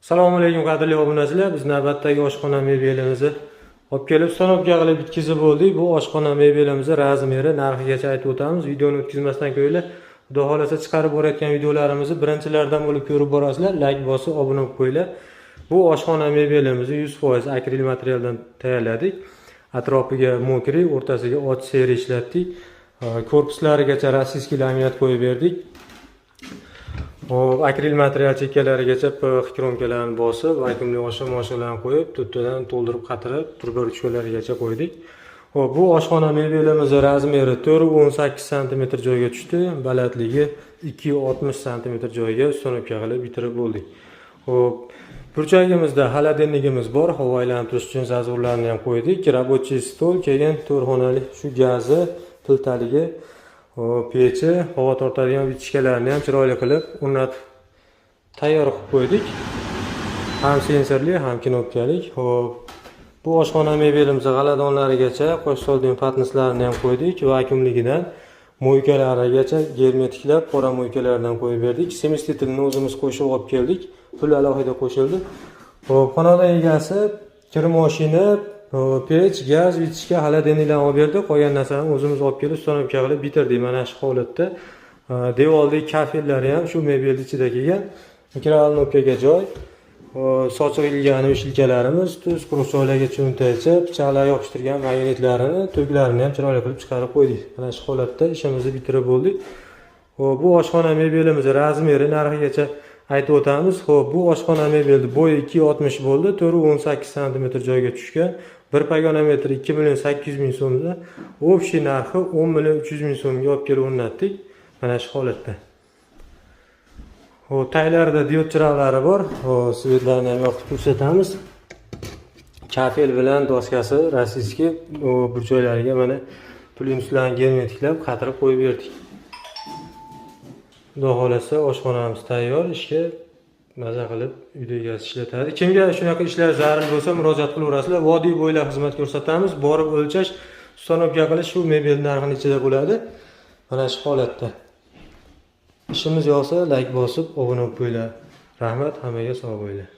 Assalomu alaykum qadrli obunachilar. Biz navbatdagi oshxona mebelimizni olib kelib stanovka qilib bitkizib bo'ldik. Bu oshxona mebelimizni razmeri, narxigacha aytib o'tamiz. Videoni o'tkazmasdan qo'yinglar. Xudo xolasa chiqarib borayotgan videolarimizni birinchilardan bo'lib ko'rib borasizlar. Like bosib, obuna bo'lib qo'yinglar. Bu oshxona mebelimizni 100% akril materialdan tayyorladik. Atrofiga mokri, o'rtasiga och seri ishlatdik. Korpuslarigacha rossiyskiy laminat qo'yib berdik. Akril material chekkalarigacha PVX kromkalarni bosib, vakuumli osha-moshalarni qo'yib, tuttidan to'ldirib qatirib, turba ruchkalarigacha qo'ydik. Bu oshxona mebelimizni razmeri 4.18 cm joyga tushdi, balandligi 2.60 cm joyga ustanobka qilib bitirib bo'ldik. Burchagimizda xolodilnigimiz bor, havo aylantirish uchun zazurlarni ham qo'ydik. Рабочий stol, keyin 4 xonali shu gazi, piltaligi, pechi, havo tortadigan vichkalarni ham chiroyli qilib o'rnatib tayyor qilib qo'ydik. Ham sensorli, ham knopkalik. Bu oshxona mebelimiz g'aladonlarigacha qo'sh solgan patnislarini ham qo'ydik. Vakuumligidan mo'ykalarigacha germetiklab, qora mo'ykalardan qo'yib berdik. 7 litrni o'zimiz qo'shib olib keldik. Pul alohida qo'shildi. Xonadon egasi kir moshina, pech, gaz, vichka, xolodilnikdan olib berdi. Qolgan narsani o'zimiz olib kelib stanovka qilib bitirdik. Mana shu holatda. Devoldagi kafellari ham shu mebelni ichida kelgan. Mikrovalnovkaga joy, sochiq ilgani shilkalarimiz, tuz, quruq choylarga cho'ntaycha, pichoqlar yopishtirgan magnetlarini, to'klarini ham chiroyli qilib chiqarib qo'ydik. Mana shu holatda ishimizni bitirib bo'ldik. Bu oshxona mebelimiz razmeri, narxigacha aytib o'tamiz. Bu oshxona mebelni bo'yi 2.60 bo'ldi, 4.18 cm joyga tushgan. 1 pogona metri 2.800.000 so'mda, общий narxi 10.300.000 so'mga olib kelib o'rnatdik. Mana shu holatda. Taylarda diod chiroqlari bor. Svetlarni ham yoqib ko'rsatamiz. Kafel bilan doskasi rossiyskiy, burchoylariga mana plyumslarni germetiklab qatirib qo'yib berdik. Xudo xolasa oshxonamiz tayyor, ishga maza qilib uyda egasi ishlatadi. Kimga shunaqa ishlar zarur bo'lsa murojaat qilaverasizlar. Vodiy bo'ylab xizmat ko'rsatamiz. Borib o'lchash, stanovka qilish shu mebel narxining ichida bo'ladi. Mana shu holatda. Ishimiz yoqsa like bosib, obuna bo'lib qo'yinglar. Rahmat, hammaga sog' bo'linglar.